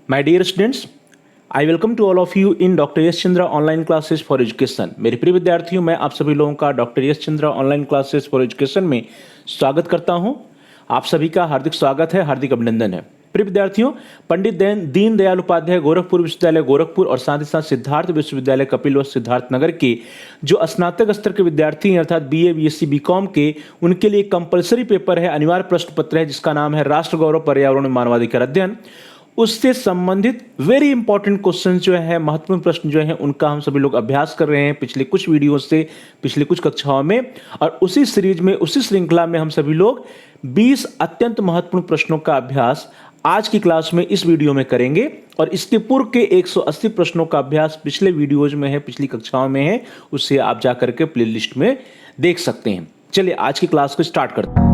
My dear students, I welcome to all of you in Dr. Yash Chandra online classes for education. मेरे प्रिय विद्यार्थियों, मैं आप सभी लोगों का doctor Yash Chandra online classes for education में स्वागत करता हूं। आप सभी का हार्दिक स्वागत है, हार्दिक अभिनंदन है। प्रिय विद्यार्थियों, पंडित दीनदयाल उपाध्याय गोरखपुर विश्वविद्यालय गोरखपुर और साथ ही साथ सिद्धार्थ विश्वविद्यालय कपिलवस्तु सिद्धार्थनगर के जो स्नातक स्तर के विद्यार्थी हैं अर्थात बीए, बीएससी, बीकॉम के, उनके लिए कंपलसरी पेपर है, अनिवार्य प्रश्न पत्र है जिसका नाम है राष्ट्र गौरव पर्यावरण मानवाधिकार अध्ययन। उससे संबंधित वेरी इंपॉर्टेंट क्वेश्चन जो है, महत्वपूर्ण प्रश्न जो है, उनका हम सभी लोग अभ्यास कर रहे हैं पिछले कुछ वीडियो से, पिछले कुछ कक्षाओं में। और उसी सीरीज में, उसी श्रृंखला में हम सभी लोग 20 अत्यंत महत्वपूर्ण प्रश्नों का अभ्यास आज की क्लास में इस वीडियो में करेंगे। और इसके पूर्व के 180 प्रश्नों का अभ्यास पिछले वीडियोज में है, पिछली कक्षाओं में है, उससे आप जाकर के प्ले लिस्ट में देख सकते हैं। चलिए आज की क्लास को स्टार्ट करते हैं।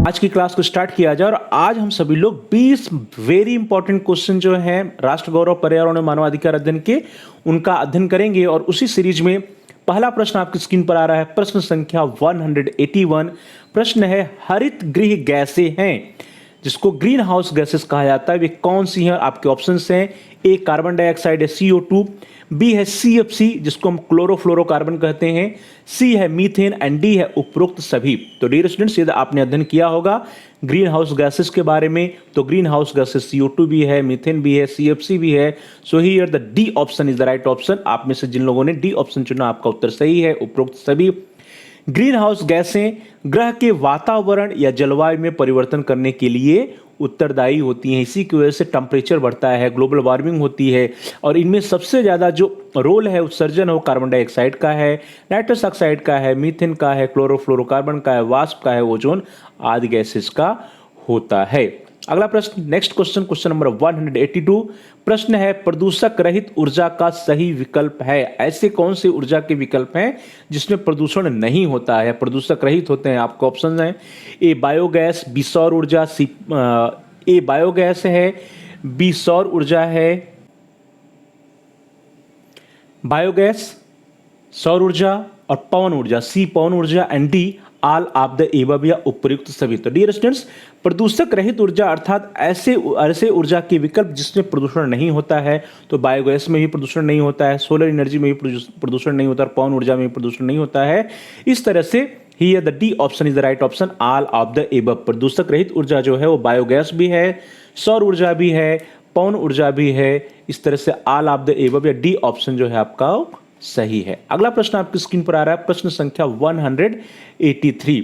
आज की क्लास को स्टार्ट किया जाए और आज हम सभी लोग 20 वेरी इंपॉर्टेंट क्वेश्चन जो हैं राष्ट्र गौरव पर्यावरण और मानवाधिकार अध्ययन के, उनका अध्ययन करेंगे। और उसी सीरीज में पहला प्रश्न आपकी स्क्रीन पर आ रहा है, प्रश्न संख्या 181। प्रश्न है, हरित गृह गैसें हैं जिसको ग्रीन हाउस गैसेस कहा जाता है, वे कौन सी हैं? आपके ऑप्शंस हैं, ए कार्बन डाइऑक्साइड है CO2, बी है CFC जिसको हम क्लोरोफ्लोरोकार्बन कहते हैं, सी है मीथेन एंड डी है उपरोक्त सभी। तो डियर स्टूडेंट्स, यदि आपने अध्ययन किया होगा ग्रीन हाउस गैसेस के बारे में, तो ग्रीन हाउस गैसेस CO2 भी है, मीथेन भी है, CFC भी है। So here the D option is the right option. आप में से जिन लोगों ने डी ऑप्शन चुना, आपका उत्तर सही है, उपरोक्त सभी। ग्रीन हाउस गैसें ग्रह के वातावरण या जलवायु में परिवर्तन करने के लिए उत्तरदायी होती हैं। इसी की वजह से टेम्परेचर बढ़ता है, ग्लोबल वार्मिंग होती है। और इनमें सबसे ज़्यादा जो रोल है उत्सर्जन हो कार्बन डाइऑक्साइड का है, नाइट्रस ऑक्साइड का है, मीथेन का है, क्लोरोफ्लोरोकार्बन का है, वाष्प का है, ओजोन आदि गैसेस का होता है। अगला प्रश्न, नेक्स्ट क्वेश्चन, क्वेश्चन नंबर 182। प्रश्न है, प्रदूषक रहित ऊर्जा का सही विकल्प है। ऐसे कौन से ऊर्जा के विकल्प हैं जिसमें प्रदूषण नहीं होता है, प्रदूषक रहित होते हैं? आपको ऑप्शन है, ए बायोगैस, बी सौर ऊर्जा, ए बायोगैस है, बी सौर ऊर्जा है, बायोगैस, सौर ऊर्जा और पवन ऊर्जा, सी पवन ऊर्जा, and D all of the above या उपयुक्त सभी। तो डियर स्टूडेंट्स, प्रदूषक रहित ऊर्जा अर्थात ऐसे ऊर्जा के विकल्प जिसमें प्रदूषण नहीं होता है। तो बायोगैस में भी प्रदूषण नहीं होता है, सोलर एनर्जी में भी प्रदूषण नहीं होता है, पवन ऊर्जा में भी प्रदूषण नहीं होता है। इस तरह से here the D option is the right option, all of the above. प्रदूषक रहित ऊर्जा जो है वो बायोगैस भी है, सौर ऊर्जा भी है, पवन ऊर्जा भी है। इस तरह से ऑल ऑफ द एबव या डी ऑप्शन जो है आपका सही है। अगला प्रश्न आपकी स्क्रीन पर आ रहा है, प्रश्न संख्या 183।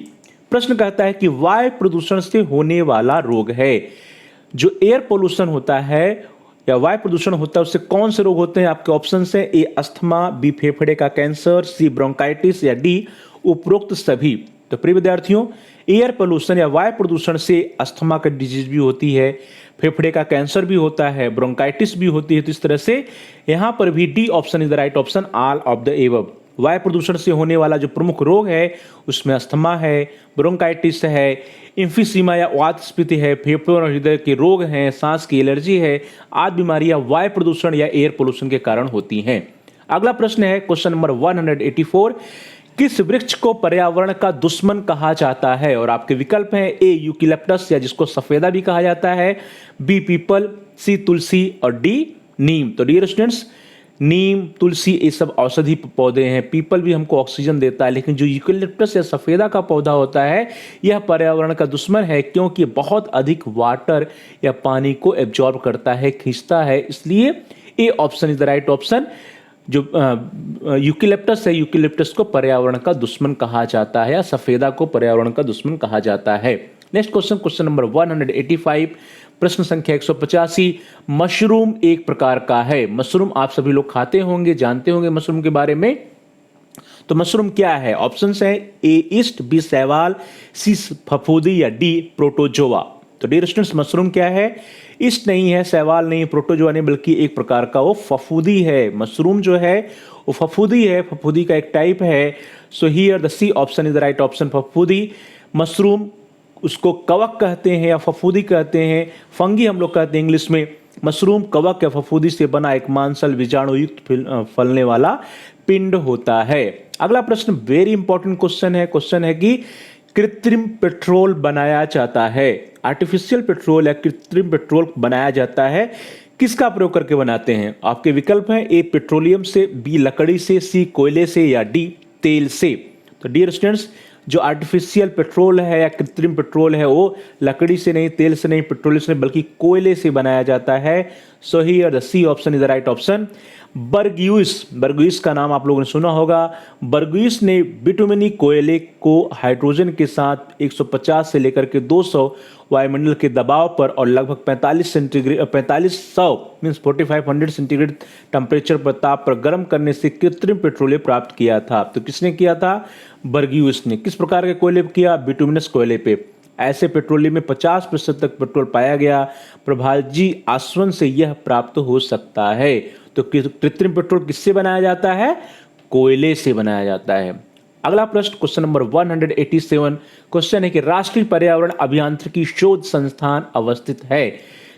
प्रश्न कहता है कि वायु प्रदूषण से होने वाला रोग है। जो एयर पोल्यूशन होता है या वायु प्रदूषण होता है, उससे कौन से रोग होते हैं? आपके ऑप्शन है, ए अस्थमा, बी फेफड़े का कैंसर, सी ब्रोंकाइटिस या डी उपरोक्त सभी। तो प्रिय विद्यार्थियों, एयर पोल्यूशन या वायु प्रदूषण से अस्थमा का डिजीज भी होती है, फेफड़े का कैंसर भी होता है, ब्रोंकाइटिस भी होती है। तो इस तरह से यहां पर भी D option is the right option, all of the above. वायु प्रदूषण से होने वाला जो प्रमुख रोग है उसमें अस्थमा है, ब्रोंकाइटिस है, इम्फीसीमा या वातस्फीति है, फेफड़ों और हृदय के रोग हैं, सांस की एलर्जी है, आदि बीमारियां वायु प्रदूषण या एयर पोल्यूशन के कारण होती हैं। अगला प्रश्न है, क्वेश्चन नंबर 184। किस वृक्ष को पर्यावरण का दुश्मन कहा जाता है? और आपके विकल्प हैं, ए यूकेलिप्टस या जिसको सफेदा भी कहा जाता है, बी पीपल, सी तुलसी और डी नीम। तो डियर स्टूडेंट्स, नीम, तुलसी ये सब औषधि पौधे हैं। पीपल भी हमको ऑक्सीजन देता है, लेकिन जो यूकेलिप्टस या सफेदा का पौधा होता है यह पर्यावरण का दुश्मन है, क्योंकि बहुत अधिक वाटर या पानी को एब्जॉर्ब करता है, खींचता है। इसलिए ए option is the right option. जो यूकेलिप्टस है, यूकेलिप्टस को पर्यावरण का दुश्मन कहा जाता है या सफेदा को पर्यावरण का दुश्मन कहा जाता है। नेक्स्ट क्वेश्चन, क्वेश्चन नंबर 185, प्रश्न संख्या 185। मशरूम एक प्रकार का है। मशरूम आप सभी लोग खाते होंगे, जानते होंगे मशरूम के बारे में। तो मशरूम क्या है? ऑप्शंस है ए ईस्ट, बी शैवाल, सी फफूंदी या डी प्रोटोजोआ। तो डियर स्टूडेंट्स मशरूम क्या है? ईस्ट नहीं है, शैवाल नहीं, प्रोटोजोआ नहीं, बल्कि एक प्रकार का वो फफूंदी है। मशरूम जो है वो फफूंदी है, फफूंदी का एक टाइप है। So here the C option is the right option, फफूंदी। मशरूम उसको कवक कहते हैं या फफूंदी कहते हैं, फंगी हम लोग कहते हैं इंग्लिश में। मशरूम कवक या फफूंदी से बना एक मांसल बीजाणु युक्त फलने वाला पिंड होता है। अगला प्रश्न वेरी इंपॉर्टेंट क्वेश्चन है कि कृत्रिम पेट्रोल बनाया जाता है, आर्टिफिशियल पेट्रोल या कृत्रिम पेट्रोल बनाया जाता है, किसका प्रयोग करके बनाते हैं? आपके विकल्प हैं ए पेट्रोलियम से, बी लकड़ी से, सी कोयले से या डी तेल से। तो डियर स्टूडेंट्स जो आर्टिफिशियल पेट्रोल है या कृत्रिम पेट्रोल है वो लकड़ी से नहीं, तेल से नहीं, पेट्रोल से नहीं, बल्कि कोयले से बनाया जाता है। So here the C option is the right option. बर्गुइस का नाम आप लोगों ने सुना होगा। बर्गुइस ने बिटुमिनी कोयले को हाइड्रोजन के साथ 150 से लेकर के 200 वायुमंडल के दबाव पर और लगभग 4500 मींस 4500 सेंटीग्रेड टेम्परेचर पर ताप पर गर्म करने से कृत्रिम पेट्रोलियम प्राप्त किया था। तो किसने किया था? बर्गुइस ने। किस प्रकार के कोयले पे किया? बिटुमिनस कोयले पे। ऐसे पेट्रोलियम में 50% तक पेट्रोल पाया गया। प्रभात जी आसवन से यह प्राप्त हो सकता है। तो कृत्रिम पेट्रोल किससे बनाया जाता है? कोयले से बनाया जाता है। अगला प्रश्न क्वेश्चन नंबर 187 क्वेश्चन है कि राष्ट्रीय पर्यावरण अभियांत्रिकी शोध संस्थान अवस्थित है,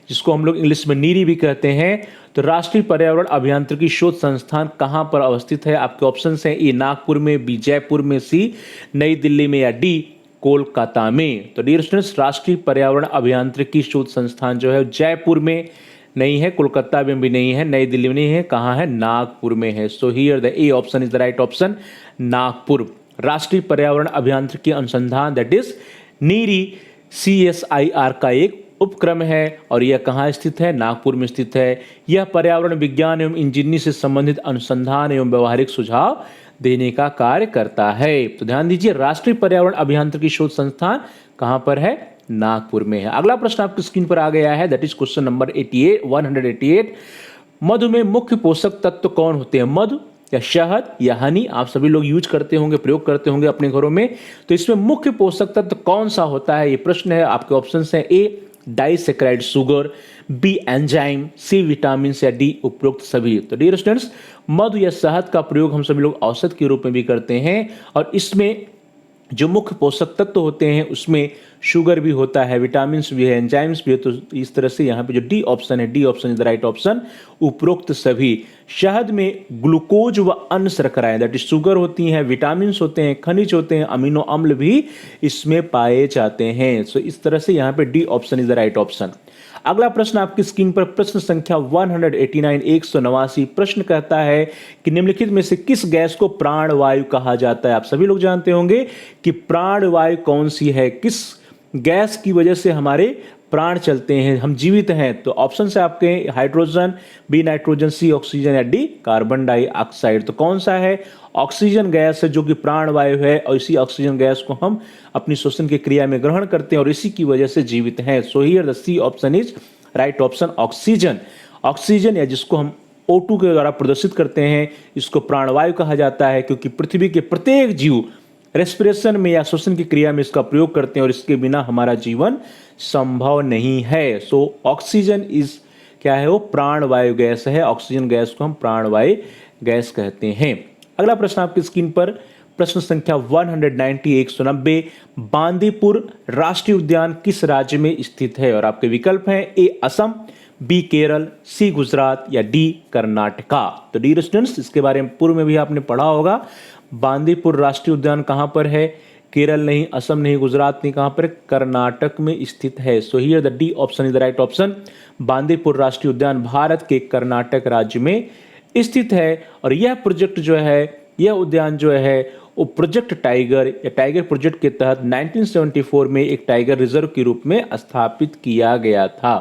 जिसको हम लोग इंग्लिश में नीरी भी कहते हैं। तो राष्ट्रीय पर्यावरण अभियांत्रिकी शोध संस्थान कहां पर अवस्थित है? आपके ऑप्शन हैं ए नागपुर में, बी जयपुर में, सी नई दिल्ली में या डी कोलकाता में। तो डियर स्टूडेंट्स राष्ट्रीय पर्यावरण अभियांत्रिकी शोध संस्थान जो है जयपुर में नहीं है, कोलकाता में भी नहीं है, नई दिल्ली में नहीं है, कहाँ है? नागपुर में है। So here the A option is the right option, Nagpur. राष्ट्रीय पर्यावरण अभियांत्रिकी अनुसंधान दैट इज नीरी CSIR का एक उपक्रम है और यह कहाँ स्थित है? नागपुर में स्थित है। यह पर्यावरण विज्ञान एवं इंजीनियरिंग से संबंधित अनुसंधान एवं व्यवहारिक सुझाव देने का कार्य करता है। तो ध्यान दीजिए राष्ट्रीय पर्यावरण अभियांत्रिकी शोध संस्थान कहां पर है? नागपुर में है। अगला प्रश्न आपकी स्क्रीन पर आ गया है दैट इज क्वेश्चन नंबर 188। मधु में मुख्य पोषक तत्व कौन होते हैं? मधु या शहद या हनी, आप सभी लोग यूज करते होंगे, प्रयोग करते होंगे अपने घरों में। तो इसमें मुख्य पोषक तत्व कौन सा होता है? ये प्रश्न है। आपके ऑप्शन हैं A disaccharide sugar, B enzyme, C vitamin या डी उपरोक्त सभी। तो डियर स्टूडेंट्स मधु या शहद का प्रयोग हम सभी लोग औषध के रूप में भी करते हैं और इसमें जो मुख्य पोषक तत्व होते हैं उसमें शुगर भी होता है, विटामिन भी है, एंजाइम्स भी है। तो इस तरह से यहाँ पे जो डी ऑप्शन है, D option is the right option, उपरोक्त सभी। शहद में ग्लूकोज व अन्य शर्कराएं दैट इज शुगर होती हैं, विटामिन होते हैं, खनिज होते हैं, अमीनो अम्ल भी इसमें पाए जाते हैं। सो इस तरह से यहाँ पे D option is the right option. अगला प्रश्न आपकी स्क्रीन पर प्रश्न संख्या 189 189 प्रश्न कहता है कि निम्नलिखित में से किस गैस को प्राणवायु कहा जाता है? आप सभी लोग जानते होंगे कि प्राणवायु कौन सी है, किस गैस की वजह से हमारे प्राण चलते हैं, हम जीवित हैं। तो ऑप्शन है आपके हाइड्रोजन, बी नाइट्रोजन, सी ऑक्सीजन या डी कार्बन डाइऑक्साइड। तो कौन सा है? ऑक्सीजन गैस है जो कि प्राणवायु है और इसी ऑक्सीजन गैस को हम अपनी श्वसन की क्रिया में ग्रहण करते हैं और इसी की वजह से जीवित हैं। So here the C option is right option, oxygen. Oxygen या जिसको हम O2 के द्वारा प्रदर्शित करते हैं इसको प्राणवायु कहा जाता है, क्योंकि पृथ्वी के प्रत्येक जीव रेस्पिरेशन में या श्वसन की क्रिया में इसका प्रयोग करते हैं और इसके बिना हमारा जीवन संभव नहीं है। सो ऑक्सीजन इज क्या है? वो प्राणवायु गैस है। ऑक्सीजन गैस को हम प्राणवायु गैस कहते हैं। अगला प्रश्न आपकी स्क्रीन पर प्रश्न संख्या 190 190 बांदीपुर राष्ट्रीय उद्यान किस राज्य में स्थित है? और आपके विकल्प हैं ए असम, बी केरल, सी गुजरात या डी कर्नाटका। तो डी स्टूडेंट्स इसके बारे में पूर्व में भी आपने पढ़ा होगा। बांदीपुर राष्ट्रीय उद्यान कहां पर है? केरल नहीं, असम नहीं, गुजरात नहीं, कहां पर? कर्नाटक में स्थित है। So here the D option is the right option. Bandipur राष्ट्रीय उद्यान भारत के कर्नाटक राज्य में स्थित है और यह प्रोजेक्ट जो है, यह उद्यान जो है वो प्रोजेक्ट टाइगर या टाइगर प्रोजेक्ट के तहत 1974 में एक टाइगर रिजर्व के रूप में स्थापित किया गया था।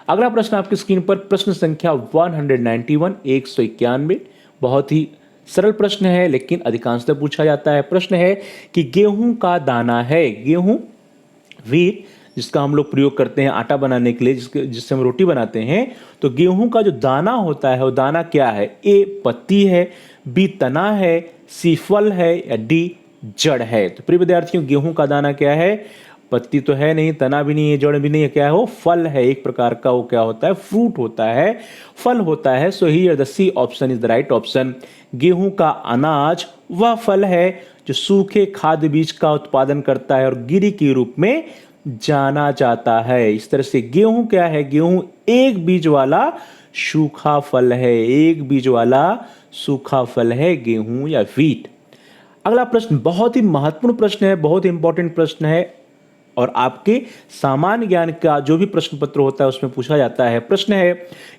अगला प्रश्न आपकी स्क्रीन पर प्रश्न संख्या 191 191 बहुत ही सरल प्रश्न है लेकिन अधिकांशतः पूछा जाता है। प्रश्न है कि गेहूं का दाना है, गेहूं व्हीट जिसका हम लोग प्रयोग करते हैं आटा बनाने के लिए, जिससे हम रोटी बनाते हैं। तो गेहूं का जो दाना होता है वो दाना क्या है? ए पत्ती है, बी तना है, सी फल है या डी जड़ है। तो प्रिय विद्यार्थियों, गेहूं का दाना क्या है? पत्ती तो है नहीं, तना भी नहीं है, जड़ भी नहीं है, क्या है वो? फल है, एक प्रकार का वो क्या होता है? फ्रूट होता है, फल होता है। So here the C option is the right option. गेहूं का अनाज वह फल है जो सूखे खाद्य बीज का उत्पादन करता है और गिरी के रूप में जाना जाता है। इस तरह से गेहूं क्या है? गेहूं एक बीज वाला सूखा फल है, एक बीज वाला सूखा फल है गेहूं या व्हीट। अगला प्रश्न बहुत ही महत्वपूर्ण प्रश्न है, बहुत ही इंपॉर्टेंट प्रश्न है और आपके सामान्य ज्ञान का जो भी प्रश्न पत्र होता है उसमें पूछा जाता है। प्रश्न है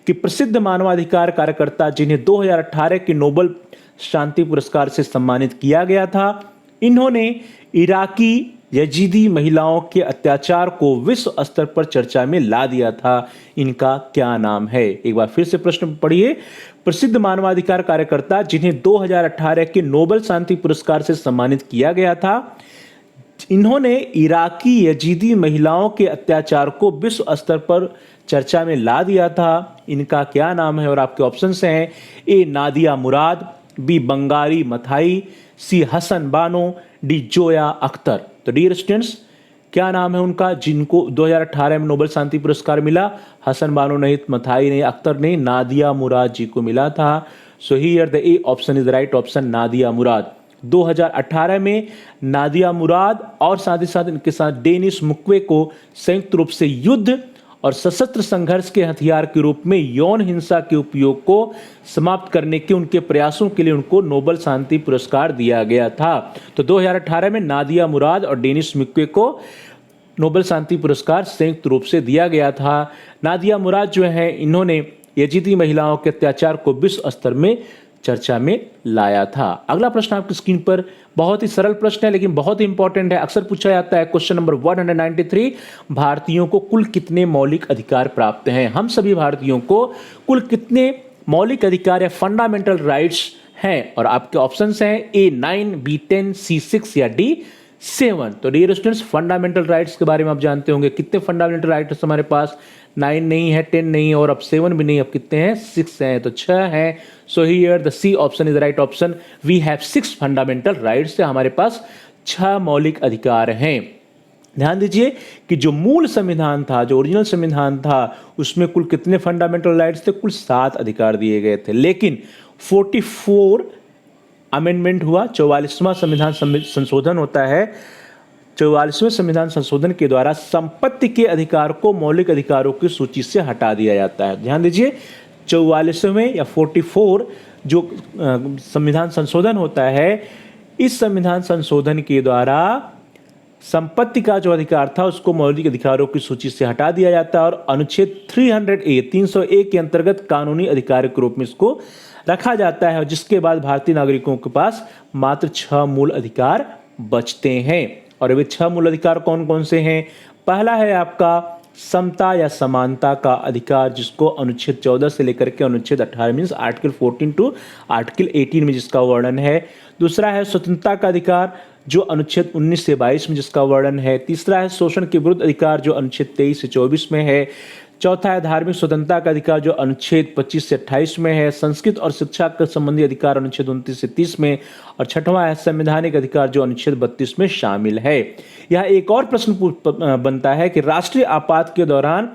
कि प्रसिद्ध मानवाधिकार कार्यकर्ता जिन्हें 2018 के नोबेल शांति पुरस्कार से सम्मानित किया गया था, इन्होंने इराकी यजीदी महिलाओं के अत्याचार को विश्व स्तर पर चर्चा में ला दिया था। इनका क्या नाम है? एक बार फिर से प्रश्न पढ़िए। प्रसिद्ध मानवाधिकार कार्यकर्ता जिन्हें 2018 के नोबेल शांति पुरस्कार से सम्मानित किया गया था, इन्होंने इराकी यजीदी महिलाओं के अत्याचार को विश्व स्तर पर चर्चा में ला दिया था। इनका क्या नाम है? और आपके ऑप्शंस हैं ए नादिया मुराद, बी बंगारी मथाई, सी हसन बानो, डी जोया अख्तर। तो डियर स्टूडेंट्स, क्या नाम है उनका जिनको 2018 में नोबेल शांति पुरस्कार मिला? हसन बानो नहीं, मथाई नहीं, अख्तर नहीं, नादिया मुराद जी को मिला था। So here the A option is the right option, Nadia Murad. 2018 में नादिया मुराद और साथ ही साथ इनके साथ डेनिस मुक्वे को संयुक्त रूप से युद्ध और सशस्त्र संघर्ष के हथियार के रूप में यौन हिंसा के उपयोग को समाप्त करने के उनके प्रयासों के लिए उनको नोबेल शांति पुरस्कार दिया गया था। तो 2018 में नादिया मुराद और डेनिस मुक्वे को नोबेल शांति पुरस्कार संयुक्त रूप से दिया गया था। नादिया मुराद जो है, इन्होंने यजीदी महिलाओं के अत्याचार को विश्व स्तर में चर्चा में लाया था। अगला प्रश्न आपकी स्क्रीन पर बहुत ही सरल प्रश्न है लेकिन बहुत ही इंपॉर्टेंट है, अक्सर पूछा जाता है। क्वेश्चन नंबर 193, भारतीयों को कुल कितने मौलिक अधिकार प्राप्त हैं? हम सभी भारतीयों को कुल कितने मौलिक अधिकार या फंडामेंटल राइट्स हैं? और आपके ऑप्शंस हैं ए 9, बी 10, सी 6 या डी 7। तो डियर स्टूडेंट्स, फंडामेंटल राइट्स के बारे में आप जानते होंगे। कितने फंडामेंटल राइट्स हमारे पास? 9 नहीं है, 10 नहीं है और अब 7 भी नहीं, अब कितने हैं? 6 हैं। तो 6 हैं। So here the C option is the right option. We have 6 fundamental rights. हमारे पास 6 मौलिक अधिकार हैं। ध्यान दीजिए कि जो मूल संविधान था, जो ओरिजिनल संविधान था, उसमें कुल कितने फंडामेंटल राइट्स थे? कुल 7 अधिकार दिए गए थे। लेकिन 44 अमेंडमेंट हुआ, 44वां संविधान संशोधन होता है। 44वें संविधान संशोधन के द्वारा संपत्ति के अधिकार को मौलिक अधिकारों की सूची से हटा दिया जाता है। ध्यान दीजिए, 44वें या 44 जो संविधान संशोधन होता है, इस संविधान संशोधन के द्वारा संपत्ति का जो अधिकार था उसको मौलिक अधिकारों की सूची से हटा दिया जाता है और अनुच्छेद 300A के अंतर्गत कानूनी अधिकार के रूप में इसको रखा जाता है, और जिसके बाद भारतीय नागरिकों के पास मात्र 6 मूल अधिकार बचते हैं। और वे 6 मूल अधिकार कौन कौन से हैं? पहला है आपका समता या समानता का अधिकार, जिसको अनुच्छेद 14 से लेकर के अनुच्छेद 18 मीन्स आर्टिकल 14 टू आर्टिकल 18 में जिसका वर्णन है। दूसरा है स्वतंत्रता का अधिकार, जो अनुच्छेद 19 से 22 में जिसका वर्णन है। तीसरा है शोषण के विरुद्ध अधिकार, जो अनुच्छेद 23 से 24 में है। चौथा है धार्मिक स्वतंत्रता का अधिकार, जो अनुच्छेद 25 से 28 में है। संस्कृत और शिक्षा के संबंधी अधिकार अनुच्छेद 29 से 30 में। और छठवां है संवैधानिक अधिकार, जो अनुच्छेद 32 में शामिल है। यह एक और प्रश्न बनता है कि राष्ट्रीय आपात के दौरान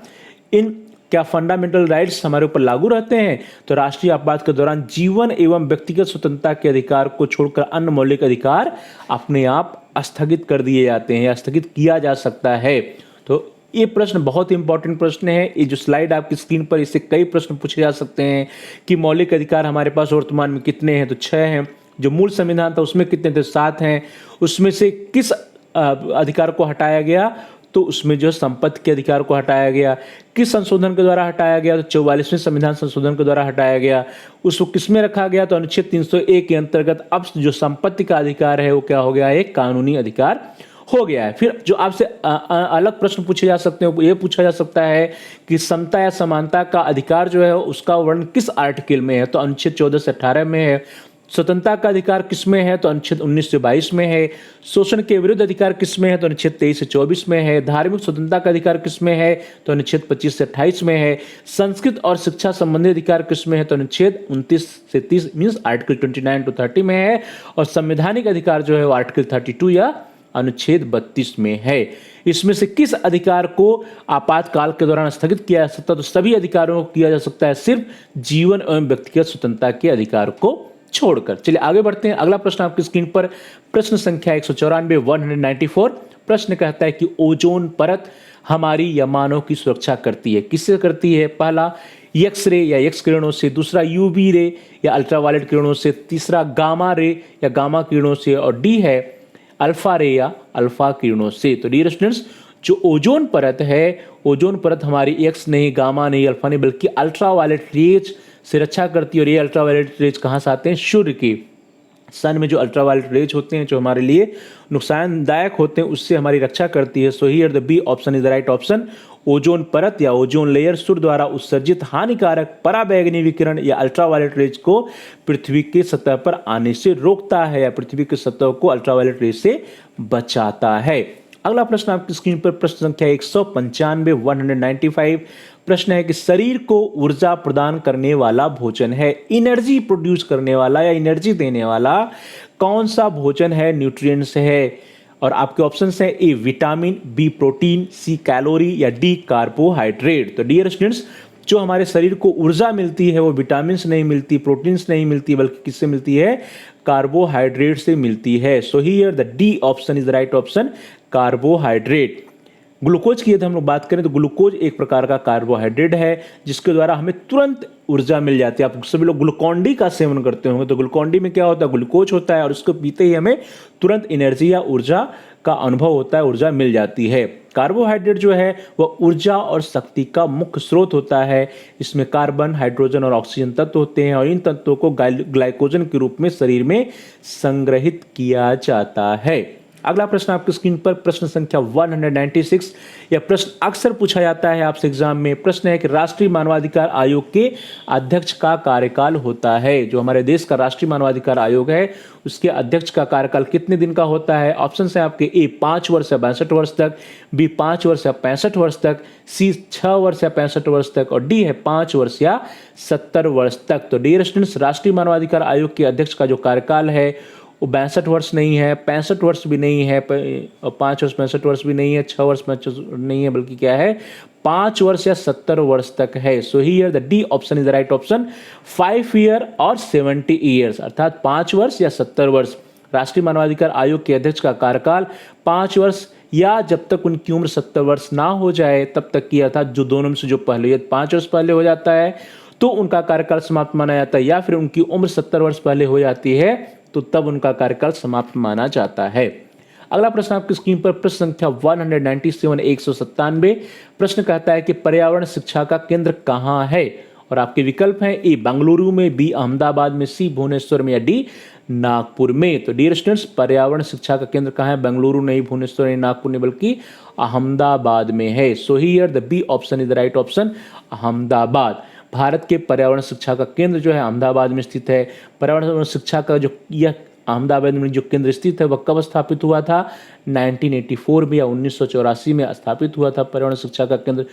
इन क्या फंडामेंटल राइट्स हमारे ऊपर लागू रहते हैं? तो राष्ट्रीय आपात के दौरान जीवन एवं व्यक्तिगत स्वतंत्रता के अधिकार को छोड़कर अन्य मौलिक अधिकार अपने आप स्थगित कर दिए जाते हैं या स्थगित किया जा सकता है। तो ये प्रश्न बहुत ही इंपॉर्टेंट प्रश्न है। ये जो स्लाइड आपकी स्क्रीन पर, इससे कई प्रश्न पूछे जा सकते हैं कि मौलिक अधिकार हमारे पास वर्तमान में कितने हैं? तो 6 हैं। जो मूल संविधान था उसमें कितने थे? 7 हैं। उसमें से किस अधिकार को हटाया गया? तो उसमें जो संपत्ति के अधिकार को हटाया गया। किस संशोधन के द्वारा हटाया गया? तो 44वें संविधान संशोधन के द्वारा हटाया गया। उसको किस में रखा गया? तो अनुच्छेद 301 के अंतर्गत अब जो संपत्ति का अधिकार है वो क्या हो गया? एक कानूनी अधिकार हो गया है। फिर जो आपसे अलग प्रश्न पूछे जा सकते हैं, ये पूछा जा सकता है कि समता या समानता का अधिकार जो है उसका वर्णन किस आर्टिकल में है? तो अनुच्छेद 14 से 18 में है। स्वतंत्रता का अधिकार किसमें है? तो अनुच्छेद 19 से 22 में है। शोषण के विरुद्ध अधिकार किसमें है? तो अनुच्छेद 23 से 24 में है। धार्मिक स्वतंत्रता का अधिकार किसमें है? तो अनुच्छेद 25 से 28 में है। संस्कृत और शिक्षा संबंधी अधिकार किसमें है? तो अनुच्छेद 29 से 30 मीन्स आर्टिकल 29 टू 30 में है। और संवैधानिक अधिकार जो है वो आर्टिकल 32 या अनुच्छेद 32 में है। इसमें से किस अधिकार को आपातकाल के दौरान स्थगित किया जा सकता है? तो सभी अधिकारों को किया जा सकता है, सिर्फ जीवन एवं व्यक्तिगत स्वतंत्रता के अधिकार को छोड़कर। चलिए आगे बढ़ते हैं। अगला प्रश्न आपकी स्क्रीन पर प्रश्न संख्या 194 प्रश्न कहता है कि ओजोन परत हमारी या मानव की सुरक्षा करती है। किससे करती है? पहला एक्स रे या एक्स किरणों से, दूसरा यूवी रे या अल्ट्रावायलेट किरणों से, तीसरा गामा रे या गामा किरणों से, और डी है अल्फा रे या अल्फा किरणों से। तो डियर स्टूडेंट्स, जो ओजोन परत है, ओजोन परत हमारी एक्स नहीं, गामा नहीं, अल्फा नहीं, बल्कि अल्ट्रावायलेट रेज से रक्षा करती है। और ये अल्ट्रावायलेट रेज कहाँ से आते हैं? सूर्य की, सन में जो अल्ट्रावायलेट रेज होते हैं जो हमारे लिए नुकसानदायक होते हैं, उससे हमारी रक्षा करती है। So here the B option is the right option. Ozone परत या ओजोन लेयर सूर्य द्वारा उत्सर्जित हानिकारक पराबैंगनी विकिरण या अल्ट्रावायलेट रेज को पृथ्वी की सतह पर आने से रोकता है या पृथ्वी की सतह को अल्ट्रावायलेट रेज से बचाता है। अगला प्रश्न आपकी स्क्रीन पर प्रश्न संख्या 195 प्रश्न है कि शरीर को ऊर्जा प्रदान करने वाला भोजन है, एनर्जी प्रोड्यूस करने वाला या एनर्जी देने वाला कौन सा भोजन है, न्यूट्रिएंट्स है? और आपके ऑप्शंस हैं A vitamin, B protein, C calorie या डी कार्बोहाइड्रेट। तो डियर स्टूडेंट्स, जो हमारे शरीर को ऊर्जा मिलती है वो विटामिन नहीं मिलती, प्रोटीन्स नहीं मिलती, बल्कि किससे मिलती है? कार्बोहाइड्रेट से मिलती है। So here the D option is the right option, carbohydrate. Glucose की यदि हम लोग बात करें तो ग्लूकोज एक प्रकार का कार्बोहाइड्रेट है जिसके द्वारा हमें तुरंत ऊर्जा मिल जाती है। आप सभी लोग ग्लूकोन डी का सेवन करते होंगे, तो ग्लूकोन डी में क्या होता है? ग्लूकोज होता है और उसको पीते ही हमें तुरंत एनर्जी या ऊर्जा का अनुभव होता है, ऊर्जा मिल जाती है। कार्बोहाइड्रेट जो है वह ऊर्जा और शक्ति का मुख्य स्रोत होता है। इसमें कार्बन, हाइड्रोजन और ऑक्सीजन तत्व होते हैं और इन तत्वों को ग्लाइकोजन के रूप में शरीर में संग्रहित किया जाता है। अगला प्रश्न आपकी स्क्रीन पर प्रश्न संख्या 196। यह प्रश्न अक्सर पूछा जाता है आपसे एग्जाम में। प्रश्न है कि राष्ट्रीय मानवाधिकार आयोग के अध्यक्ष का कार्यकाल होता है, जो हमारे देश का राष्ट्रीय मानवाधिकार आयोग है उसके अध्यक्ष का कार्यकाल कितने दिन का होता है? ऑप्शन है आपके ए 5 वर्ष या 62 वर्ष तक, बी 5 वर्ष या 65 वर्ष तक, सी 6 वर्ष या 65 वर्ष तक, और डी है 5 वर्ष या 70 वर्ष तक। तो डियर स्टूडेंट्स, राष्ट्रीय मानवाधिकार आयोग के अध्यक्ष का जो कार्यकाल है वो 62 वर्ष नहीं है, 65 वर्ष भी नहीं है, 5 वर्ष 65 वर्ष भी नहीं है, 6 वर्ष 65 नहीं है, बल्कि क्या है? 5 वर्ष या 70 वर्ष तक है। So here the D option is the right option, 5 year और 70 ईयर्स, अर्थात 5 वर्ष या 70 वर्ष। राष्ट्रीय मानवाधिकार आयोग के अध्यक्ष का कार्यकाल 5 वर्ष या जब तक उनकी उम्र 70 वर्ष ना हो जाए तब तक की, अर्थात जो दोनों में से जो पहले 5 वर्ष पहले हो जाता है तो उनका कार्यकाल समाप्त माना जाता है, या फिर उनकी उम्र 70 वर्ष पहले हो जाती है तो तब उनका कार्यकाल समाप्त माना जाता है। अगला प्रश्न आपकी स्क्रीन पर प्रश्न संख्या 197 प्रश्न कहता है कि पर्यावरण शिक्षा का केंद्र कहाँ है? और आपके विकल्प हैं ए बेंगलुरु में, बी अहमदाबाद में, सी भुवनेश्वर में या डी नागपुर में। तो डियर स्टूडेंट्स, पर्यावरण शिक्षा का केंद्र कहाँ है? बेंगलुरु नहीं, भुवनेश्वर नहीं, नागपुर नहीं, बल्कि अहमदाबाद में है। So here the B option is the right option, Ahmedabad. Bharat के पर्यावरण शिक्षा का केंद्र जो है अहमदाबाद में स्थित है। पर्यावरण शिक्षा का जो यह अहमदाबाद में जो केंद्र स्थित है वह कब स्थापित हुआ था? 1984 में या 1984 में स्थापित हुआ था पर्यावरण शिक्षा का केंद्र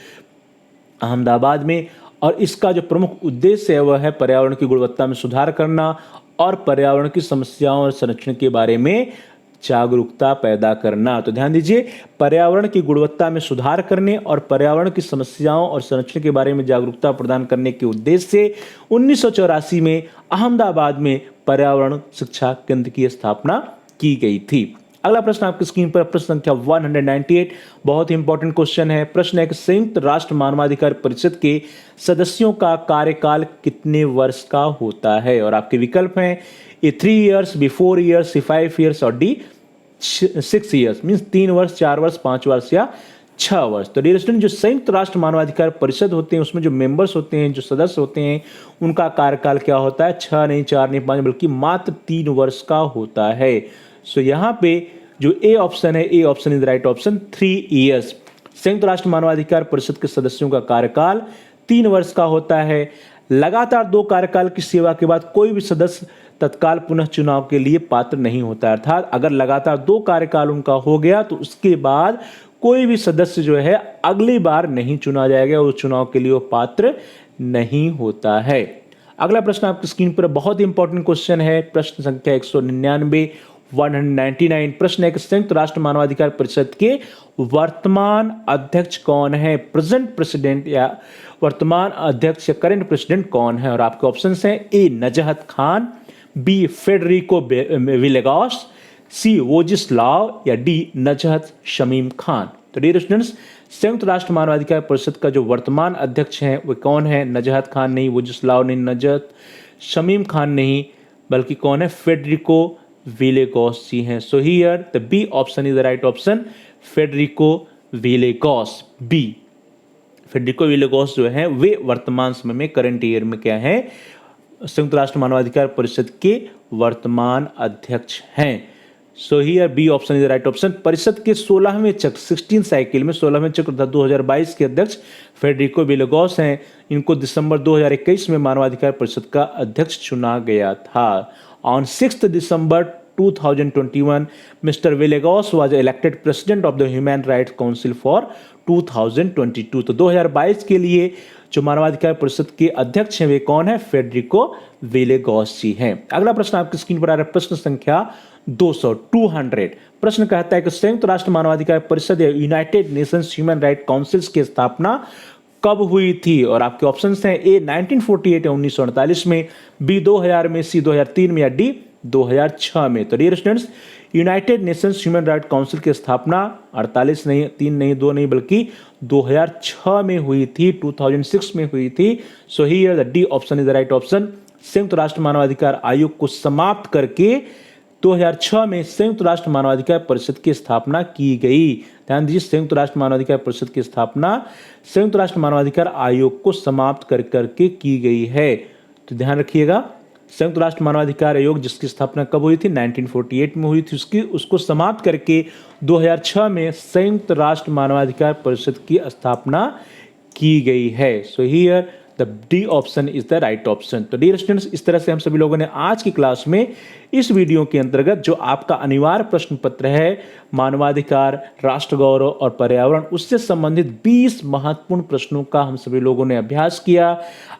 अहमदाबाद में। और इसका जो प्रमुख उद्देश्य है वह है पर्यावरण की गुणवत्ता में सुधार करना और पर्यावरण की समस्याओं और संरक्षण के बारे में जागरूकता पैदा करना। तो ध्यान दीजिए, पर्यावरण की गुणवत्ता में सुधार करने और पर्यावरण की समस्याओं और संरक्षण के बारे में जागरूकता प्रदान करने के उद्देश्य से 1984 में अहमदाबाद में पर्यावरण शिक्षा केंद्र की स्थापना की गई थी। अगला प्रश्न आपकी स्क्रीन पर प्रश्न संख्या 198, बहुत ही इंपॉर्टेंट क्वेश्चन है। प्रश्न है कि संयुक्त राष्ट्र मानवाधिकार परिषद के सदस्यों का कार्यकाल कितने वर्ष का होता है? और आपके विकल्प हैं ए 3 ईयर्स, बी 4 ईयर्स, सी 5 ईयर्स और डी 6 ईयर्स, मीन्स 3 वर्ष, 4 वर्ष, 5 वर्ष या 6 वर्ष। तो डियर स्टूडेंट, जो संयुक्त राष्ट्र मानवाधिकार परिषद होते हैं उसमें जो मेंबर्स होते हैं, जो सदस्य होते हैं, उनका कार्यकाल क्या होता है? 6 नहीं, 4 नहीं, 5, बल्कि मात्र 3 वर्ष का होता है। सो यहाँ पे जो ए ऑप्शन है, ए option is the right option, 3 years. संयुक्त राष्ट्र मानवाधिकार परिषद के सदस्यों का कार्यकाल 3 वर्ष का होता है। लगातार 2 कार्यकाल की सेवा के बाद कोई भी सदस्य तत्काल पुनः चुनाव के लिए पात्र नहीं होता। अर्थात अगर लगातार 2 कार्यकाल उनका हो गया तो उसके बाद कोई भी सदस्य जो है अगली बार नहीं चुना जाएगा, उस चुनाव के लिए वो पात्र नहीं होता है। अगला प्रश्न आपकी स्क्रीन पर बहुत ही इंपॉर्टेंट क्वेश्चन है, प्रश्न संख्या 199 199। प्रश्न है कि संयुक्त राष्ट्र मानवाधिकार परिषद के वर्तमान अध्यक्ष कौन है? प्रेजेंट प्रेसिडेंट या वर्तमान अध्यक्ष या करंट प्रेसिडेंट कौन है? और आपके ऑप्शंस हैं ए नजहत खान, बी फेडरिको विलेगॉस, सी वोजिस्लाव या डी नजहत शमीम खान। तो डियर स्टूडेंट्स, संयुक्त राष्ट्र मानवाधिकार परिषद का जो वर्तमान अध्यक्ष है वो कौन है? नजहत खान नहीं, वोजिस्लाव नहीं, नजहत शमीम खान नहीं, बल्कि कौन है? फेडरिको विलेगॉस जी हैं। So here the B option is the right option, Federico Villegas. B Federico Villegas जो है वे वर्तमान समय में करंट ईयर में क्या है? संयुक्त राष्ट्र मानवाधिकार परिषद के वर्तमान अध्यक्ष हैं। So here B option is the right option. परिषद के 16वें चक्र 16 साइकिल में 16वें चक्र 2022 के अध्यक्ष फेडरिको विलेगॉस हैं। इनको दिसंबर 2021 में मानवाधिकार परिषद का अध्यक्ष चुना गया था। On 6 December 2021 mister Villegas was elected president of the Human Rights Council for 2022। तो 2022 के लिए जो मानवाधिकार परिषद के अध्यक्ष हैं वे कौन है? फेडरिको विलेगॉस जी हैं। अगला प्रश्न आपकी स्क्रीन पर आ रहा है, प्रश्न संख्या 200। प्रश्न कहता है कि संयुक्त राष्ट्र मानवाधिकार परिषद या United Nations Human right councils की स्थापना कब हुई थी? और आपके ऑप्शंस हैं ए 1948 या 1948 में, बी 2000 में, सी 2003 में या डी 2006 में। तो dear students, United Nations Human Right Council की स्थापना 48 नहीं, 3 नहीं, 2 नहीं, बल्कि 2006 में हुई थी, 2006 में हुई थी। सो here the D option is the right option. संयुक्त राष्ट्र मानवाधिकार आयोग को समाप्त करके 2006 में संयुक्त राष्ट्र मानवाधिकार परिषद की स्थापना की गई। ध्यान दीजिए, संयुक्त राष्ट्र मानवाधिकार परिषद की स्थापना संयुक्त राष्ट्र मानवाधिकार आयोग को समाप्त कर करके की गई है। तो ध्यान रखिएगा, संयुक्त राष्ट्र मानवाधिकार आयोग जिसकी स्थापना कब हुई थी? 1948 में हुई थी। उसको समाप्त करके 2006 में संयुक्त राष्ट्र मानवाधिकार परिषद की स्थापना की गई है। So here the D option is the right option. तो डियर स्टूडेंट्स, इस तरह से हम सभी लोगों ने आज की क्लास में इस वीडियो के अंतर्गत जो आपका अनिवार्य प्रश्न पत्र है मानवाधिकार, राष्ट्र गौरव और पर्यावरण, उससे संबंधित 20 महत्वपूर्ण प्रश्नों का हम सभी लोगों ने अभ्यास किया।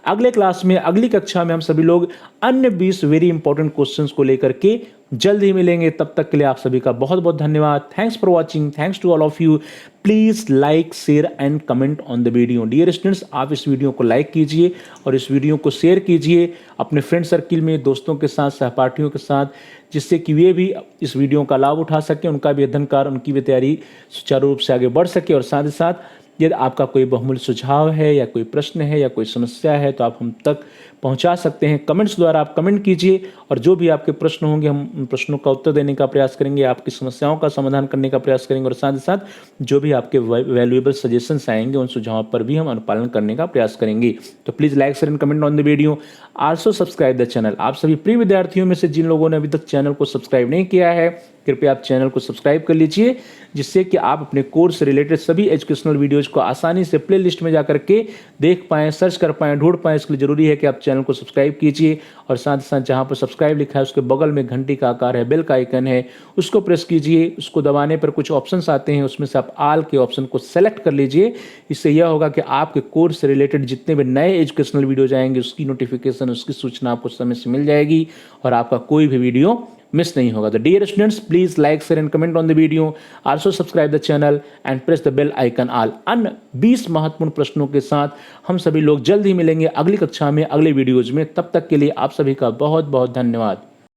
अगले क्लास में, अगली कक्षा में हम सभी लोग अन्य 20 वेरी इंपॉर्टेंट क्वेश्चंस को लेकर के जल्द ही मिलेंगे। तब तक के लिए आप सभी का बहुत बहुत धन्यवाद। Thanks for watching, thanks to all of you. Please like, share and comment on the video. Dear students, आप इस वीडियो को लाइक कीजिए और इस वीडियो को शेयर कीजिए अपने फ्रेंड सर्किल में, दोस्तों के साथ, सहपाठियों के साथ, जिससे कि वे भी इस वीडियो का लाभ उठा सकें, उनका भी अध्ययन कार्य, उनकी भी तैयारी सुचारू रूप से आगे बढ़ सके। और साथ ही साथ यदि आपका कोई बहुमूल्य सुझाव है या कोई प्रश्न है या कोई समस्या है तो आप हम तक पहुंचा सकते हैं। कमेंट्स द्वारा आप कमेंट कीजिए और जो भी आपके प्रश्न होंगे हम उन प्रश्नों का उत्तर देने का प्रयास करेंगे, आपकी समस्याओं का समाधान करने का प्रयास करेंगे। और साथ ही साथ जो भी आपके वैल्यूएबल सजेशंस आएंगे उन सुझावों पर भी हम अनुपालन करने का प्रयास करेंगे। तो please like, share and comment on the video. Also subscribe the channel. आप सभी प्रिय विद्यार्थियों में से जिन लोगों ने अभी तक चैनल को सब्सक्राइब नहीं किया है, कृपया आप चैनल को सब्सक्राइब कर लीजिए, जिससे कि आप अपने कोर्स से रिलेटेड सभी एजुकेशनल वीडियोज को आसानी से प्ले लिस्ट में जाकर के देख पाएं, सर्च कर पाएं, ढूंढ पाएं। इसके लिए जरूरी है कि आप चैनल को सब्सक्राइब कीजिए और साथ ही साथ जहां पर सब्सक्राइब लिखा है उसके बगल में घंटी का आकार है, बेल का आइकन है, उसको प्रेस कीजिए। उसको दबाने पर कुछ ऑप्शंस आते हैं, उसमें से आप ऑल के ऑप्शन को सेलेक्ट कर लीजिए। इससे यह होगा कि आपके कोर्स से रिलेटेड जितने भी नए एजुकेशनल वीडियोज आएंगे उसकी नोटिफिकेशन, उसकी सूचना आपको समय से मिल जाएगी और आपका कोई भी वीडियो मिस नहीं होगा। तो dear students, please like, share and comment on the video. Also subscribe the channel and press the bell icon all. अन्य 20 महत्वपूर्ण प्रश्नों के साथ हम सभी लोग जल्द ही मिलेंगे अगली कक्षा में, अगले वीडियोज में। तब तक के लिए आप सभी का बहुत बहुत धन्यवाद।